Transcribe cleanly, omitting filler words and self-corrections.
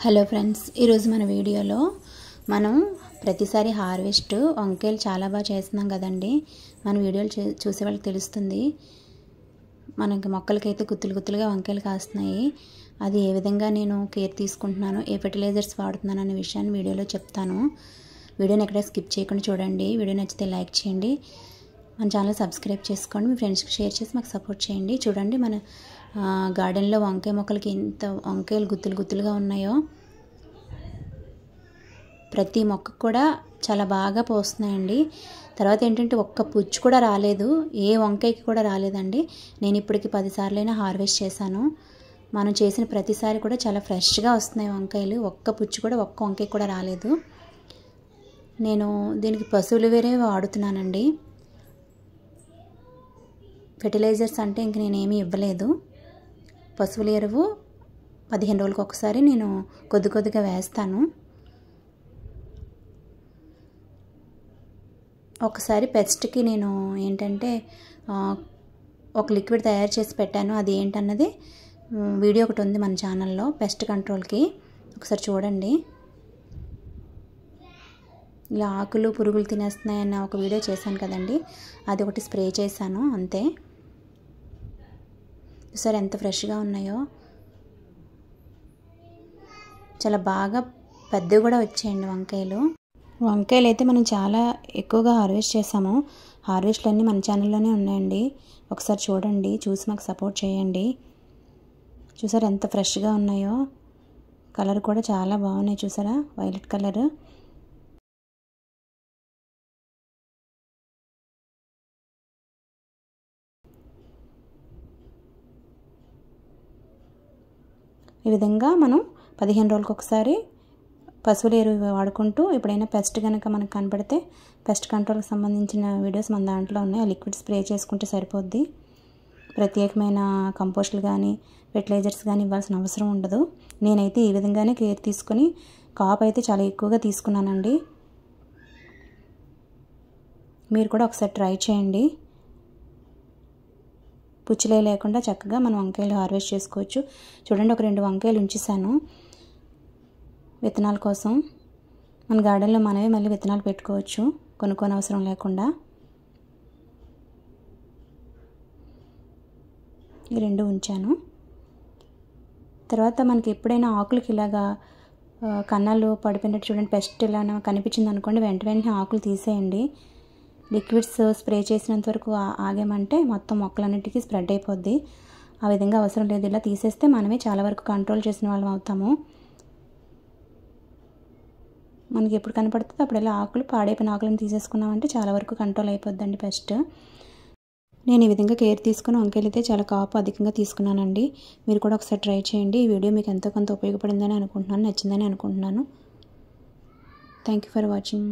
Hello friends, ఈరోజు మన వీడియోలో మనం ప్రతిసారి హార్వెస్ట్ వంకాయలు చాలా బాగా చేస్తున్నాం కదండి. మన వీడియోలు చూసే వాళ్ళకి తెలుస్తుంది. మనకి మొక్కలకైతే గుత్తులుగా వంకాయలు కాస్తున్నాయి. అది ఏ విధంగా నేను కేర్ తీసుకుంటున్నాను, ఏ ఫెర్టిలైజర్స్ వాడుతున్నాను అనే విషయాన్ని వీడియోలో చెప్తాను. వీడియోని ఎక్కడ స్కిప్ చేయకుండా చూడండి. వీడియో నచ్చితే లైక్ చేయండి, మన ఛానల్ సబ్స్క్రైబ్ చేసుకోండి, మీ ఫ్రెండ్స్కి షేర్ చేసి మాకు సపోర్ట్ చేయండి. చూడండి, మన గార్డెన్లో వంకాయ మొక్కలకి ఎంత వంకాయలు గుత్తులుగా ఉన్నాయో. ప్రతి మొక్క కూడా చాలా బాగా పోస్తున్నాయండి. తర్వాత ఏంటంటే ఒక్క పుచ్చు కూడా రాలేదు, ఏ వంకాయకి కూడా రాలేదండి. నేను ఇప్పటికి 10 సార్లైనా హార్వెస్ట్ చేశాను. మనం చేసిన ప్రతిసారి కూడా చాలా ఫ్రెష్గా వస్తున్నాయి వంకాయలు. ఒక్క పుచ్చు కూడా ఒక్క వంకాయ కూడా రాలేదు. నేను దీనికి పశువులు వేరే వాడుతున్నానండి. ఫెర్టిలైజర్స్ అంటే ఇంక నేనేమీ ఇవ్వలేదు. పశువుల ఎరువు 15 రోజులకు ఒకసారి నేను కొద్దిగా వేస్తాను. ఒకసారి పెస్ట్కి నేను ఏంటంటే ఒక లిక్విడ్ తయారు చేసి పెట్టాను. అది ఏంటన్నది వీడియో ఒకటి ఉంది మన ఛానల్లో, పెస్ట్ కంట్రోల్కి, ఒకసారి చూడండి. ఇలా ఆకులు పురుగులు తినేస్తున్నాయన్న ఒక వీడియో చేశాను కదండి, అది ఒకటి స్ప్రే చేశాను అంతే. సరే ఎంత ఫ్రెష్గా ఉన్నాయో, చాలా బాగా పెద్దవి కూడా వచ్చాయండి వంకాయలు. వంకాయలు అయితే మనం చాలా ఎక్కువగా హార్వెస్ట్ చేసాము. హార్వెస్ట్లు అన్నీ మన ఛానల్లోనే ఉన్నాయండి, ఒకసారి చూడండి, చూసి మాకు సపోర్ట్ చేయండి. చూసారా ఎంత ఫ్రెష్గా ఉన్నాయో, కలర్ కూడా చాలా బాగున్నాయి. చూసారా వైలెట్ కలర్. ఈ విధంగా మనం 15 రోజులకు ఒకసారి పశువుల ఎరువు వాడుకుంటూ, ఎప్పుడైనా పెస్ట్ కనుక మనకు కనపడితే పెస్ట్ కంట్రోల్కి సంబంధించిన వీడియోస్ మన దాంట్లో ఉన్నాయి. ఆ లిక్విడ్ స్ప్రే చేసుకుంటే సరిపోద్ది. ప్రత్యేకమైన కంపోస్టులు కానీ ఫెర్టిలైజర్స్ కానీ ఇవ్వాల్సిన అవసరం ఉండదు. నేనైతే ఈ విధంగానే కేర్ తీసుకొని కాపు అయితే చాలా ఎక్కువగా తీసుకున్నానండి. మీరు కూడా ఒకసారి ట్రై చేయండి. పుచ్చులే లేకుండా చక్కగా మనం వంకాయలు హార్వెస్ట్ చేసుకోవచ్చు. చూడండి, ఒక 2 వంకాయలు ఉంచేసాను విత్తనాల కోసం. మన గార్డెన్లో మనమే మళ్ళీ విత్తనాలు పెట్టుకోవచ్చు, కొనుక్కోని అవసరం లేకుండా. ఈ 2 ఉంచాను. తర్వాత మనకి ఎప్పుడైనా ఆకులకి ఇలాగా కన్నాలు పడిపోయినట్టు చూడండి, పెస్ట్ ఇలా కనిపించింది అనుకోండి, వెంటనే ఆకులు తీసేయండి. లిక్విడ్స్ స్ప్రే చేసినంత వరకు ఆగామంటే మొత్తం మొక్కలన్నిటికీ స్ప్రెడ్ అయిపోద్ది. ఆ విధంగా అవసరం లేదు, ఇలా తీసేస్తే మనమే చాలా వరకు కంట్రోల్ చేసిన వాళ్ళం అవుతాము. మనకి ఎప్పుడు కనపడుతుందో అప్పుడు ఇలా ఆకులు పాడైపోయిన ఆకులను తీసేసుకున్నామంటే చాలా వరకు కంట్రోల్ అయిపోద్దండి పెస్ట్. నేను ఈ విధంగా కేర్ తీసుకుని వంకాయలు అయితే చాలా కాపు అధికంగా తీసుకున్నానండి. మీరు కూడా ఒకసారి ట్రై చేయండి. ఈ వీడియో మీకు ఎంతో కొంత ఉపయోగపడిందని అనుకుంటున్నాను, నచ్చిందని అనుకుంటున్నాను. Thank you for watching.